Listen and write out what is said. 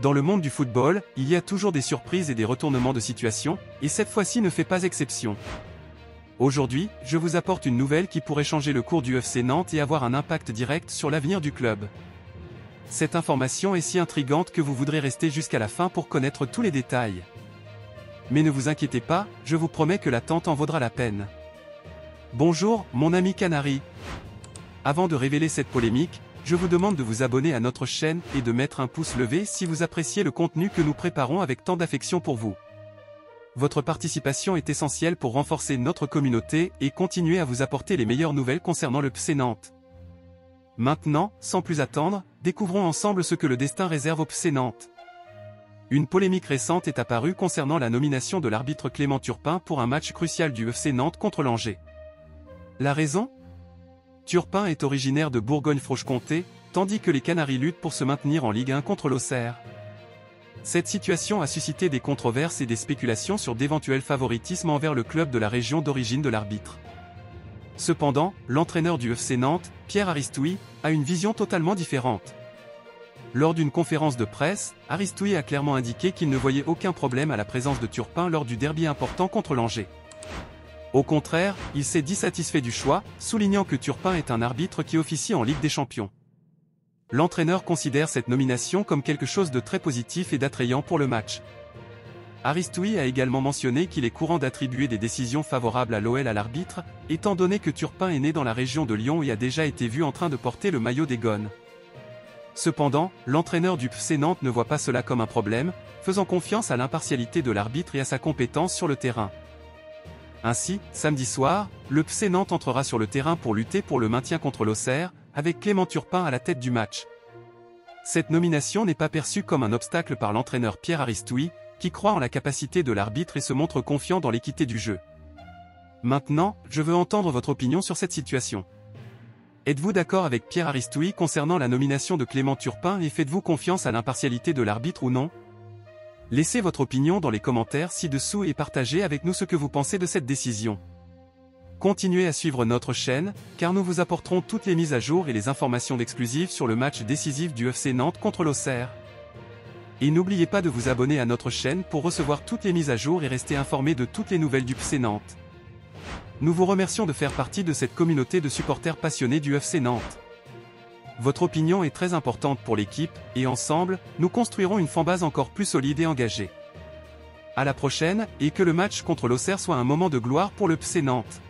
Dans le monde du football, il y a toujours des surprises et des retournements de situation, et cette fois-ci ne fait pas exception. Aujourd'hui, je vous apporte une nouvelle qui pourrait changer le cours du FC Nantes et avoir un impact direct sur l'avenir du club. Cette information est si intrigante que vous voudrez rester jusqu'à la fin pour connaître tous les détails. Mais ne vous inquiétez pas, je vous promets que l'attente en vaudra la peine. Bonjour, mon ami Canary. Avant de révéler cette polémique, je vous demande de vous abonner à notre chaîne et de mettre un pouce levé si vous appréciez le contenu que nous préparons avec tant d'affection pour vous. Votre participation est essentielle pour renforcer notre communauté et continuer à vous apporter les meilleures nouvelles concernant le FC Nantes. Maintenant, sans plus attendre, découvrons ensemble ce que le destin réserve au FC Nantes. Une polémique récente est apparue concernant la nomination de l'arbitre Clément Turpin pour un match crucial du FC Nantes contre l'Angers. La raison ? Turpin est originaire de Bourgogne-Franche-Comté, tandis que les Canaries luttent pour se maintenir en Ligue 1 contre l'Auxerre. Cette situation a suscité des controverses et des spéculations sur d'éventuels favoritismes envers le club de la région d'origine de l'arbitre. Cependant, l'entraîneur du FC Nantes, Pierre Aristouy, a une vision totalement différente. Lors d'une conférence de presse, Aristouy a clairement indiqué qu'il ne voyait aucun problème à la présence de Turpin lors du derby important contre l'Angers. Au contraire, il s'est dit satisfait du choix, soulignant que Turpin est un arbitre qui officie en Ligue des Champions. L'entraîneur considère cette nomination comme quelque chose de très positif et d'attrayant pour le match. Aristouy a également mentionné qu'il est courant d'attribuer des décisions favorables à l'OL à l'arbitre, étant donné que Turpin est né dans la région de Lyon et a déjà été vu en train de porter le maillot des Gones. Cependant, l'entraîneur du FC Nantes ne voit pas cela comme un problème, faisant confiance à l'impartialité de l'arbitre et à sa compétence sur le terrain. Ainsi, samedi soir, le FC Nantes entrera sur le terrain pour lutter pour le maintien contre l'Auxerre, avec Clément Turpin à la tête du match. Cette nomination n'est pas perçue comme un obstacle par l'entraîneur Pierre Aristouy, qui croit en la capacité de l'arbitre et se montre confiant dans l'équité du jeu. Maintenant, je veux entendre votre opinion sur cette situation. Êtes-vous d'accord avec Pierre Aristouy concernant la nomination de Clément Turpin et faites-vous confiance à l'impartialité de l'arbitre ou non ? Laissez votre opinion dans les commentaires ci-dessous et partagez avec nous ce que vous pensez de cette décision. Continuez à suivre notre chaîne, car nous vous apporterons toutes les mises à jour et les informations exclusives sur le match décisif du FC Nantes contre l'Auxerre. Et n'oubliez pas de vous abonner à notre chaîne pour recevoir toutes les mises à jour et rester informé de toutes les nouvelles du FC Nantes. Nous vous remercions de faire partie de cette communauté de supporters passionnés du FC Nantes. Votre opinion est très importante pour l'équipe, et ensemble, nous construirons une fanbase encore plus solide et engagée. À la prochaine, et que le match contre l'Auxerre soit un moment de gloire pour le FC Nantes.